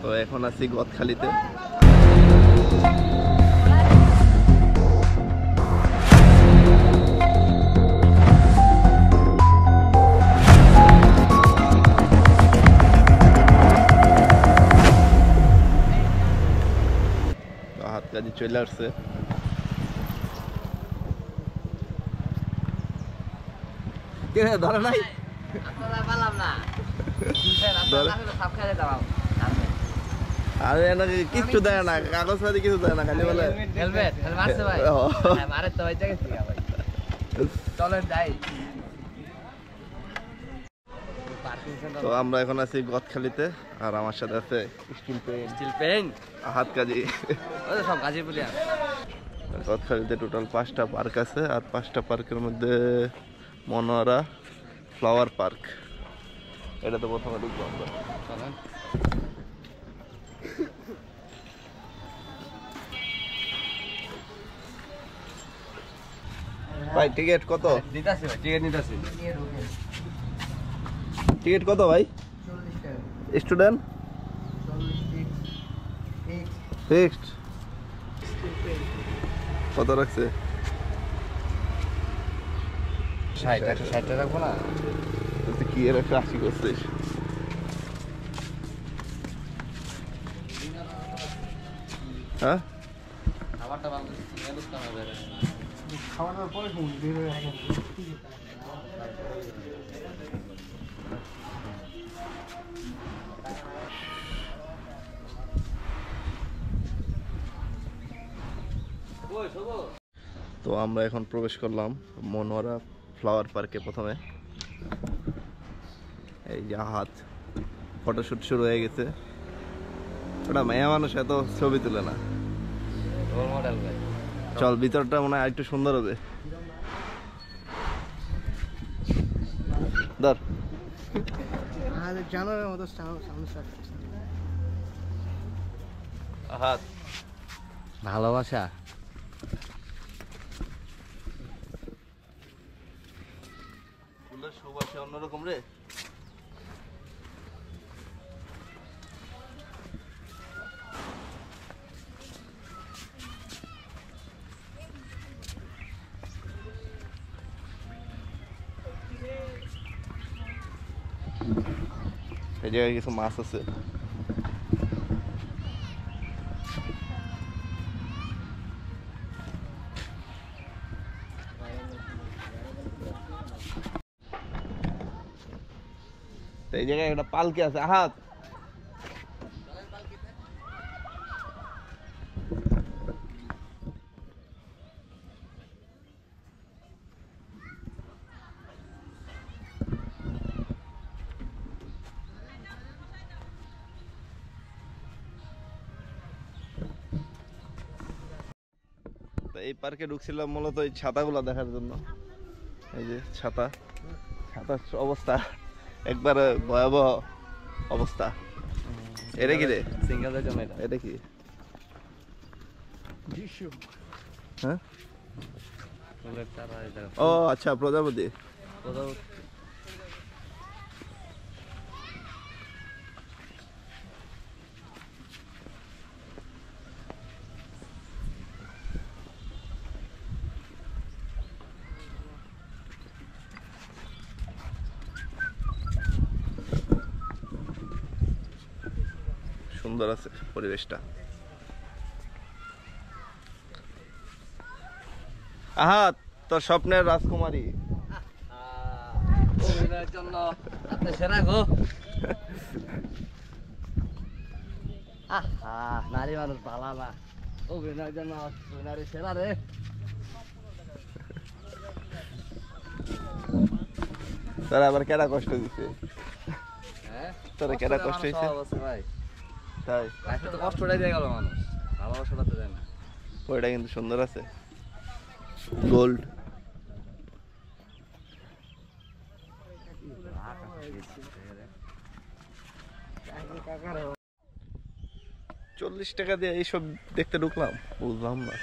তো এখন আছি গদখালিতে। হাত কাজে চলে আসছে। ধরে নাই আরে নাকি কিছু দেয় না, কাগজ পাতি কিছু দেয় না, খালি বলে তো আমরা এখন আছি গদখালিতে, আর আমার সাথে আছে স্টিল পেন হাত কাজী সব গাজীপুর। গদখালিতে টোটাল 5টা পার্ক আছে, আর 5টা পার্কের মধ্যে মনোয়ারা ফ্লাওয়ার পার্ক, এটা তো প্রথমে ঢুকবো আমরা। ভাই টিকিট কত? টিকিট কত ভাই? স্টুডেন্ট ফিক্সড কত রাখছে? 60 রাখবো না? কি এর একটা 80 করছিস? হ্যাঁ খাওয়ানোর পরে তো আমরা এখন প্রবেশ করলাম মনোয়ারা ফ্লাওয়ার পার্কে। প্রথমে এই যে হাত ফটোশুট শুরু হয়ে গেছে। ওটা মেয়ে মানুষ এত ছবি তুলে না, চল ভিতরটা মনে হয় একটু সুন্দর হবে। ধর জানোয়ারের মতো হাত ভালোবাসা। ফুলের সুবাসে অন্যরকম রে। এই জায়গায় কিছু মাছ আছে। এই জায়গায় একটা পালকি আছে। হাত এই পার্কে ঢুকছিলাম মূলত এই ছাতাগুলা দেখার জন্য। এই যে ছাতার অবস্থা একবারে ভয়াবহ অবস্থা। এটা কি রে? সিঙ্গেলের জন্য এটা কি? হ্যাঁ ও আচ্ছা, প্রজাপতি। সুন্দর আছে পরিবেশটা। আহাত তোর স্বপ্নের রাজকুমারী জন্য সেরা গো। নারী মানুষ ভালো না, অভিনয়ের জন্য নারী সেরা রে। তোরা আবার কেডা কষ্ট দিছে? তোরা কেডা কষ্ট হয়েছে ভাই? তাই তো কষ্টটাই দিয়ে গেল মানুষ, ভালোবাসাটা তো দেয় না। ওইটা কিন্তু সুন্দর আছে, গোল্ড। $40 দিয়ে এইসব দেখতে ঢুকলাম, বুঝলাম না।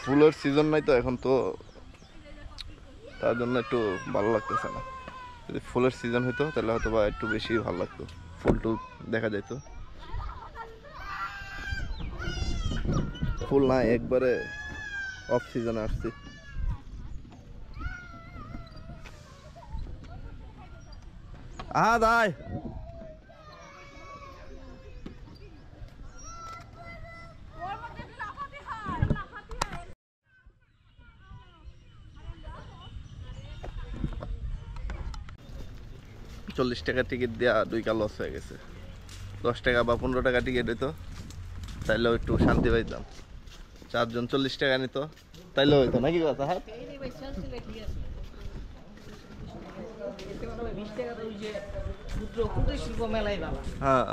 ফুলের সিজন নাই তো এখন, তো তার জন্য একটু ভালো লাগতেছে না। যদি ফুলের সিজন হতো তাহলে হয়তো বা একটু বেশি ভালো লাগতো, ফুল টুল দেখা যেত। ফুল নাই, একবারে অফ সিজনে আসছি। দাই 40 টাকা টিকিট দেওয়া 2 কা লস হয়ে গেছে। 10 টাকা বা 15 টাকা টিকিট হইতো তাইলেও একটু শান্তি পাইতাম। 4 জন 40 টাকা নিত তাইলেও হইতো নাকি কথা? হ্যাঁ হ্যাঁ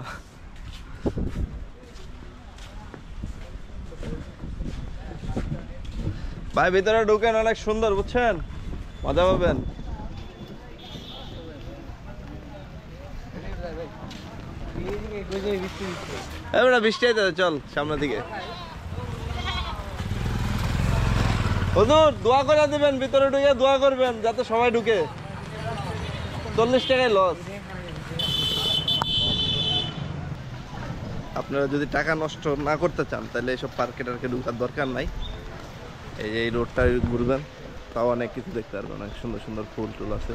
ভাই ভিতরে ঢুকেন, অনেক সুন্দর বুঝছেন, মজা পাবেন। বৃষ্টি আইতে চল সামনের দিকে। হুজুর দোয়া করে দিবেন, ভিতরে ঢুকে দোয়া করবেন যাতে সবাই ঢুকে। 40 টাকায় লস। আপনারা যদি টাকা নষ্ট না করতে চান তাহলে এইসব পার্কে টার্কে ঢুকার দরকার নাই। এই রোডটা ঘুরবেন, তাও অনেক কিছু দেখতে পারবেন, অনেক সুন্দর সুন্দর ফুল টুল আছে।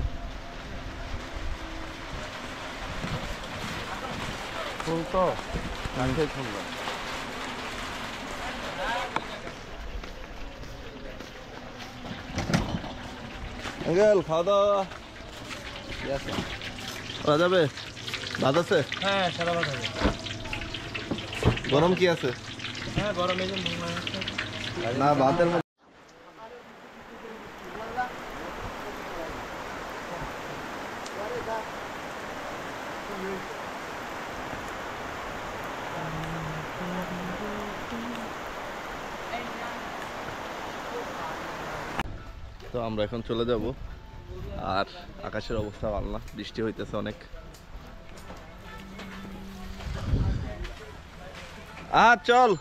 ফুল তো কাঠের ফুল না। আঙ্কেল খাওয়া দাওয়া করা যাবে? ভাত আছে? হ্যাঁ সারা ভাত আছে। গরম কি আছে? হ্যাঁ গরম এই যে না ভাতের মধ্যে তো আমরা এখন চলে যাব। আর আকাশের অবস্থা ভালো না, বৃষ্টি হইতেছে অনেক। চল,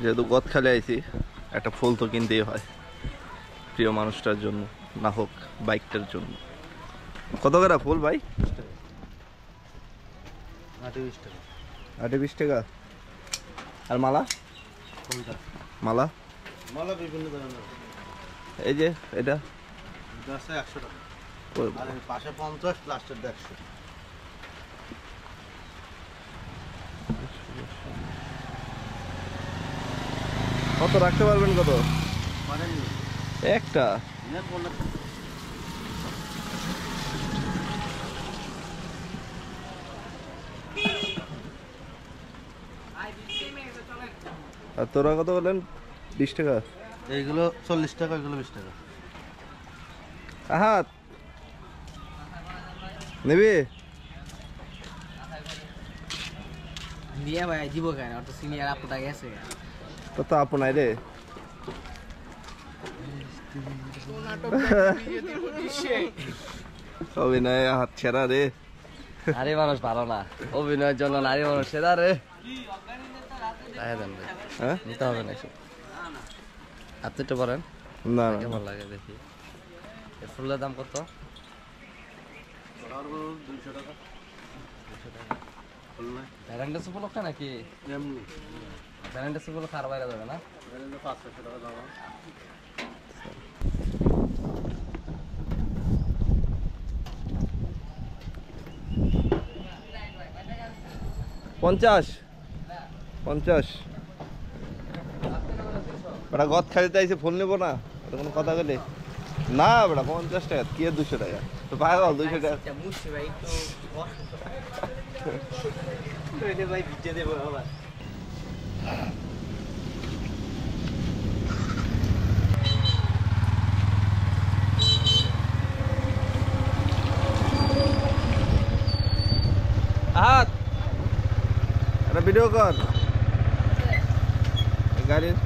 যেহেতু গদখালি আইছি একটা ফুল তো কিনতেই হয় প্রিয় মানুষটার জন্য, না হোক বাইকটার জন্য। কত করে ফুল ভাই? 8-20 টাকা। 8-20 টাকা। আর মালা? কোনটা? মালা মালা বিভিন্ন ধরনের। এই যে এটা আছে 100 টাকা। আর পাশে 50, লাস্টের 150। কত রাখতে পারবেন? কত পারেন একটা? আর তোরা কত বললেন? 20 টাকা। এইগুলো 40 টাকা, এগুলো 20 টাকা। আহাত নেবি? দিয়া ভাই দিব কেন? আর তো সিনিয়র আপুটা গেছে। তো আপু নাই রে। অভিনয় হাত ছেড়া রে। নারী মানুষ ভালো না, অভিনয়ের জন্য নারী মানুষ সেরা রে। হ্যাঁ নিতে হবে না এসব। আপনি তো বলেন না কেমন লাগে দেখি। ফুলের দাম কত? 200 টাকা। ভ্যালেন্টাইন্স উপলক্ষে নাকি? এমনি ভ্যালেন্টাইন্স উপলক্ষে আর বাইরে যাবে না? 500 টাকা দাম। 50 বেটা গদ খাইতে আইসে ফুল নেবো না, এটা কোনো কথা বলে না বেটা। 50 টাকা কি 200 টাকা? তো পাগল 200 টাকা। ভাই ভিজে দেবো আবার। হাত একটা ভিডিও কর গাড়ির।